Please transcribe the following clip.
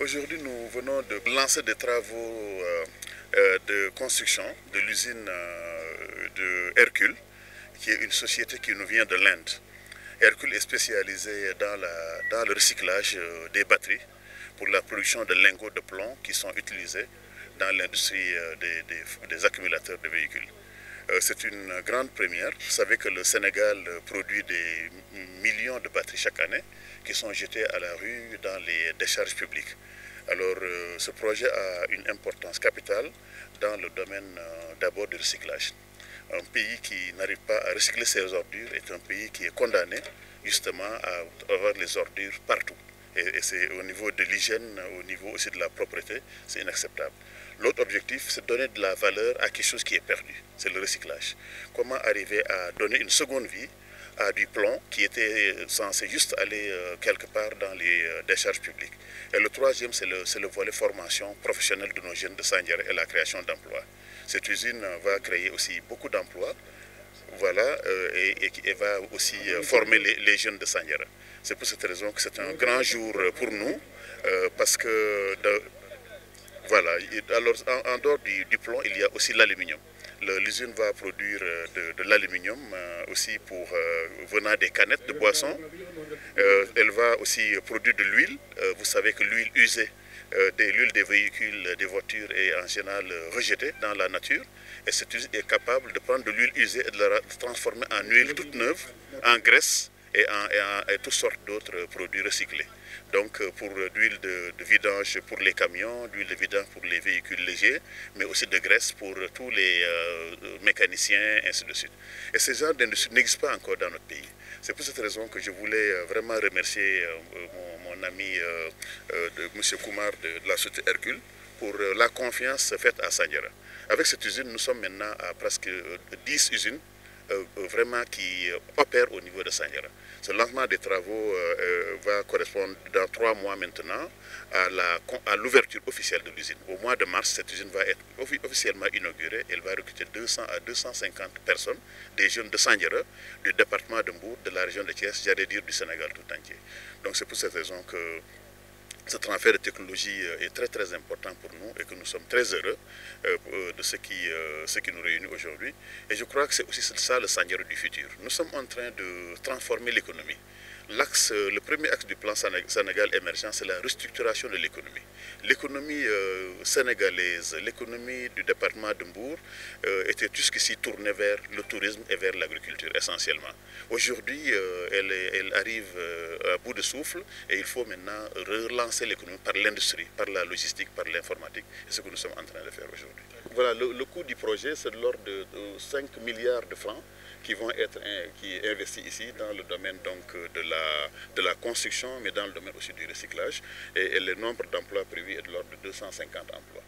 Aujourd'hui, nous venons de lancer des travaux de construction de l'usine de Hercule, qui est une société qui nous vient de l'Inde. Hercule est spécialisé dans le recyclage des batteries pour la production de lingots de plomb qui sont utilisés dans l'industrie des accumulateurs de véhicules. C'est une grande première. Vous savez que le Sénégal produit des millions de batteries chaque année qui sont jetées à la rue dans les décharges publiques. Alors ce projet a une importance capitale dans le domaine d'abord du recyclage. Un pays qui n'arrive pas à recycler ses ordures est un pays qui est condamné justement à avoir les ordures partout. Et c'est au niveau de l'hygiène, au niveau aussi de la propreté, c'est inacceptable. L'autre objectif, c'est de donner de la valeur à quelque chose qui est perdu, c'est le recyclage. Comment arriver à donner une seconde vie à du plomb qui était censé juste aller quelque part dans les décharges publiques. Et le troisième, c'est le volet formation professionnelle de nos jeunes de Sandiara et la création d'emplois. Cette usine va créer aussi beaucoup d'emplois. Voilà, et va aussi former les jeunes de Sandiara. C'est pour cette raison que c'est un grand jour pour nous, parce que, voilà, alors en dehors du plomb, il y a aussi l'aluminium. L'usine va produire de l'aluminium aussi venant des canettes de boissons. Elle va aussi produire de l'huile. Vous savez que l'huile usée, l'huile des véhicules, des voitures est en général rejetée dans la nature. Et cette usine est capable de prendre de l'huile usée et de la transformer en huile toute neuve, en graisse et toutes sortes d'autres produits recyclés. Donc pour d'huile de vidange pour les camions, d'huile de vidange pour les véhicules légers, mais aussi de graisse pour tous les mécaniciens, ainsi de suite. Et ces genres d'industrie n'existent pas encore dans notre pays. C'est pour cette raison que je voulais vraiment remercier mon ami M. Kumar de la société Hercule pour la confiance faite à Sandiara. Avec cette usine, nous sommes maintenant à presque 10 usines vraiment qui opèrent au niveau de Sandiara. Ce lancement des travaux va correspondre dans 3 mois maintenant à l'ouverture officielle de l'usine. Au mois de mars, cette usine va être officiellement inaugurée. Elle va recruter 200 à 250 personnes, des jeunes de Sandiara, du département de Mbour, de la région de Thiès, j'allais dire du Sénégal tout entier. Donc c'est pour cette raison que ce transfert de technologie est très très important pour nous et que nous sommes très heureux de ce qui nous réunit aujourd'hui. Et je crois que c'est aussi ça le Sandiara du futur. Nous sommes en train de transformer l'économie. Le premier axe du plan Sénégal émergent, c'est la restructuration de l'économie. L'économie sénégalaise, l'économie du département de Mbour était jusqu'ici tournée vers le tourisme et vers l'agriculture essentiellement. Aujourd'hui, elle arrive à bout de souffle et il faut maintenant relancer l'économie par l'industrie, par la logistique, par l'informatique. C'est ce que nous sommes en train de faire aujourd'hui. Voilà, le coût du projet, c'est de l'ordre de 5 milliards de francs qui vont être investis ici dans le domaine donc, de la construction, mais dans le domaine aussi du recyclage. Et le nombre d'emplois prévus est de l'ordre de 250 emplois.